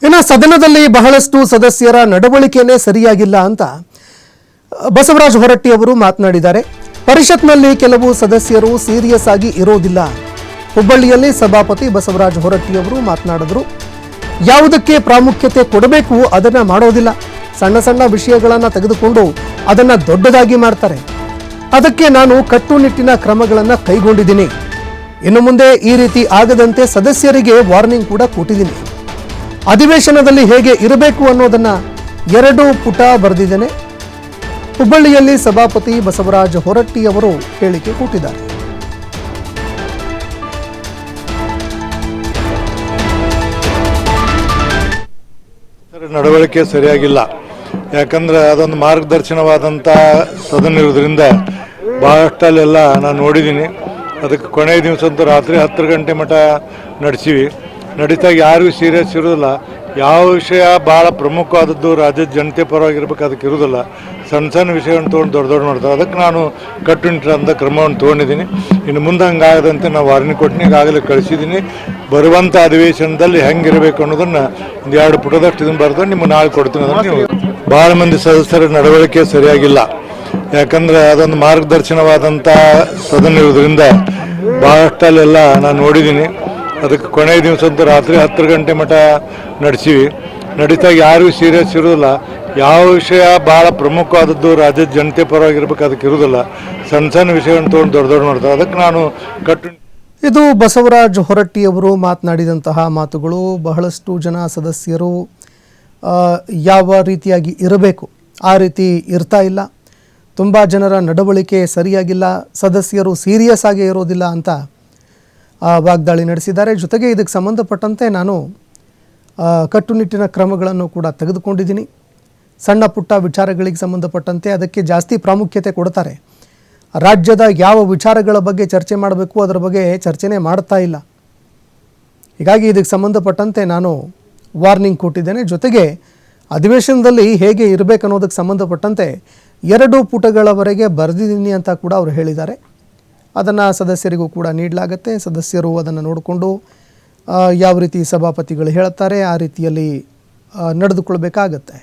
ಇನ್ನು ಸದನದಲ್ಲಿ ಬಹಳಷ್ಟು ಸದಸ್ಯರ ನಡವಳಿಕೆನೇ ಸರಿಯಾಗಿಲ್ಲ ಅಂತ ಬಸವರಾಜ ಹೊರಟ್ಟಿ ಅವರು ಮಾತನಾಡಿದ್ದಾರೆ. ಪರಿಷತ್ನಲ್ಲಿ ಕೆಲವು ಸದಸ್ಯರು ಸೀರಿಯಸ್ ಆಗಿ ಇರೋದಿಲ್ಲ. ಹುಬ್ಬಳ್ಳಿಯಲ್ಲಿ ಸಭಾಪತಿ ಬಸವರಾಜ ಹೊರಟ್ಟಿ ಅವರು ಮಾತನಾಡಿದ್ರು. ಯಾವುದಕ್ಕೆ ಪ್ರಾಮುಖ್ಯತೆ ಕೊಡಬೇಕು ಅದನ್ನ ಮಾಡೋದಿಲ್ಲ. ಸಣ್ಣ ಸಣ್ಣ ವಿಷಯಗಳನ್ನು ತೆಗೆದುಕೊಂಡು ಅದನ್ನ ದೊಡ್ಡದಾಗಿ ಮಾಡ್ತಾರೆ. ಅದಕ್ಕೆ ನಾನು ಕಟ್ಟುನಿಟ್ಟಿನ ಕ್ರಮಗಳನ್ನು ಕೈಗೊಂಡಿದ್ದೀನಿ. ಇನ್ನು ಮುಂದೆ ಈ ರೀತಿ ಆಗದಂತೆ ಸದಸ್ಯರಿಗೆ ವಾರ್ನಿಂಗ್ ಕೂಡ ಕೊಟ್ಟಿದ್ದೀನಿ. ಅಧಿವೇಶನದಲ್ಲಿ ಹೇಗೆ ಇರಬೇಕು ಅನ್ನೋದನ್ನ 2 ಪುಟ ಬರೆದಿದ್ದೇನೆ. ಹುಬ್ಬಳ್ಳಿಯಲ್ಲಿ ಸಭಾಪತಿ ಬಸವರಾಜ ಹೊರಟ್ಟಿ ಅವರು ಹೇಳಿಕೆ ಕೊಟ್ಟಿದ್ದಾರೆ. ನಡವಳಿಕೆ ಸರಿಯಾಗಿಲ್ಲ. ಯಾಕಂದ್ರೆ ಅದೊಂದು ಮಾರ್ಗದರ್ಶನವಾದಂಥ ಸದನ ಇರೋದ್ರಿಂದ ಭಾಳಷ್ಟಲ್ಲೆಲ್ಲ ನಾನು ನೋಡಿದ್ದೀನಿ. ಅದಕ್ಕೆ ಕೊನೆಯ ದಿವಸ ಅಂತೂ ರಾತ್ರಿ 10 ಗಂಟೆ ಮಟ್ಟ ನಡೆಸಿವಿ. ನಡೀತಾಗ ಯಾರಿಗೂ ಸೀರಿಯಸ್ ಇರೋದಿಲ್ಲ. ಯಾವ ವಿಷಯ ಭಾಳ ಪ್ರಮುಖವಾದದ್ದು ರಾಜ್ಯದ ಜನತೆ ಪರವಾಗಿರ್ಬೇಕು ಅದಕ್ಕೆ ಇರೋದಿಲ್ಲ. ಸಣ್ಣ ಸಣ್ಣ ವಿಷಯವನ್ನು ತೊಗೊಂಡು ದೊಡ್ಡ ಮಾಡ್ತಾರೆ. ಅದಕ್ಕೆ ನಾನು ಕಟ್ಟುನಿಟ್ಟಿನ ಕ್ರಮವನ್ನು ತೊಗೊಂಡಿದ್ದೀನಿ. ಇನ್ನು ಮುಂದೆ ಹಂಗಾಗದಂತೆ ನಾವು ವಾರ್ನಿಂಗ್ ಕೊಟ್ಟಿನಿ. ಈಗಾಗಲೇ ಕಳಿಸಿದ್ದೀನಿ. ಬರುವಂಥ ಅಧಿವೇಶನದಲ್ಲಿ ಹೆಂಗಿರಬೇಕು ಅನ್ನೋದನ್ನು 1-2 ಪುಟದಷ್ಟು ಇದನ್ನು ಬರೆದು ನಿಮ್ಗೆ ನಾಳೆ ಕೊಡ್ತೀನಿ. ಅದನ್ನು ನೀವು ಭಾಳ ಮಂದಿ ಸದಸ್ಯರ ನಡವಳಿಕೆ ಸರಿಯಾಗಿಲ್ಲ. ಯಾಕಂದ್ರೆ ಅದೊಂದು ಮಾರ್ಗದರ್ಶನವಾದಂಥ ಸದನ ಇರೋದ್ರಿಂದ ಭಾಳಷ್ಟಲ್ಲೆಲ್ಲ ನಾನು ನೋಡಿದ್ದೀನಿ. ಅದಕ್ಕೆ ಕೊನೆಯ ದಿವಸ ಅಂತೂ ರಾತ್ರಿ 10 ಗಂಟೆ ಮಟ್ಟ ನಡೆಸಿವಿ. ನಡೀತಾಗ ಯಾರಿಗೂ ಸೀರಿಯಸ್ ಇರೋದಿಲ್ಲ. ಯಾವ ವಿಷಯ ಭಾಳ ಪ್ರಮುಖವಾದದ್ದು ರಾಜ್ಯದ ಜನತೆ ಪರವಾಗಿರ್ಬೇಕು ಅದಕ್ಕೆ ಇರೋದಿಲ್ಲ. ಸಣ್ಣ ಸಣ್ಣ ವಿಷಯವನ್ನು ತೊಗೊಂಡು ದೊಡ್ಡ ಮಾಡ್ತಾರೆ. ಅದಕ್ಕೆ ನಾನು ಇದು ಬಸವರಾಜ ಹೊರಟ್ಟಿ ಅವರು ಮಾತನಾಡಿದಂತಹ ಮಾತುಗಳು. ಬಹಳಷ್ಟು ಜನ ಸದಸ್ಯರು ಯಾವ ರೀತಿಯಾಗಿ ಇರಬೇಕು ಆ ರೀತಿ ಇರ್ತಾ ಇಲ್ಲ. ತುಂಬ ಜನರ ನಡವಳಿಕೆ ಸರಿಯಾಗಿಲ್ಲ. ಸದಸ್ಯರು ಸೀರಿಯಸ್ ಆಗಿ ಇರೋದಿಲ್ಲ ಅಂತ ವಾಗ್ದಾಳಿ ನಡೆಸಿದ್ದಾರೆ. ಜೊತೆಗೆ ಇದಕ್ಕೆ ಸಂಬಂಧಪಟ್ಟಂತೆ ನಾನು ಕಟ್ಟುನಿಟ್ಟಿನ ಕ್ರಮಗಳನ್ನು ಕೂಡ ತೆಗೆದುಕೊಂಡಿದ್ದೀನಿ. ಸಣ್ಣ ಪುಟ್ಟ ವಿಚಾರಗಳಿಗೆ ಸಂಬಂಧಪಟ್ಟಂತೆ ಅದಕ್ಕೆ ಜಾಸ್ತಿ ಪ್ರಾಮುಖ್ಯತೆ ಕೊಡ್ತಾರೆ. ರಾಜ್ಯದ ಯಾವ ವಿಚಾರಗಳ ಬಗ್ಗೆ ಚರ್ಚೆ ಮಾಡಬೇಕು ಅದರ ಬಗ್ಗೆ ಚರ್ಚೆನೇ ಮಾಡ್ತಾ ಇಲ್ಲ. ಹೀಗಾಗಿ ಇದಕ್ಕೆ ಸಂಬಂಧಪಟ್ಟಂತೆ ನಾನು ವಾರ್ನಿಂಗ್ ಕೊಟ್ಟಿದ್ದೇನೆ. ಜೊತೆಗೆ ಅಧಿವೇಶನದಲ್ಲಿ ಹೇಗೆ ಇರಬೇಕು ಅನ್ನೋದಕ್ಕೆ ಸಂಬಂಧಪಟ್ಟಂತೆ 2 ಪುಟಗಳವರೆಗೆ ಬರೆದಿದ್ದೀನಿ ಅಂತ ಕೂಡ ಅವರು ಹೇಳಿದ್ದಾರೆ. ಅದನ್ನು ಸದಸ್ಯರಿಗೂ ಕೂಡ ನೀಡಲಾಗುತ್ತೆ. ಸದಸ್ಯರು ಅದನ್ನು ನೋಡಿಕೊಂಡು ಯಾವ ರೀತಿ ಸಭಾಪತಿಗಳು ಹೇಳ್ತಾರೆ ಆ ರೀತಿಯಲ್ಲಿ ನಡೆದುಕೊಳ್ಬೇಕಾಗತ್ತೆ.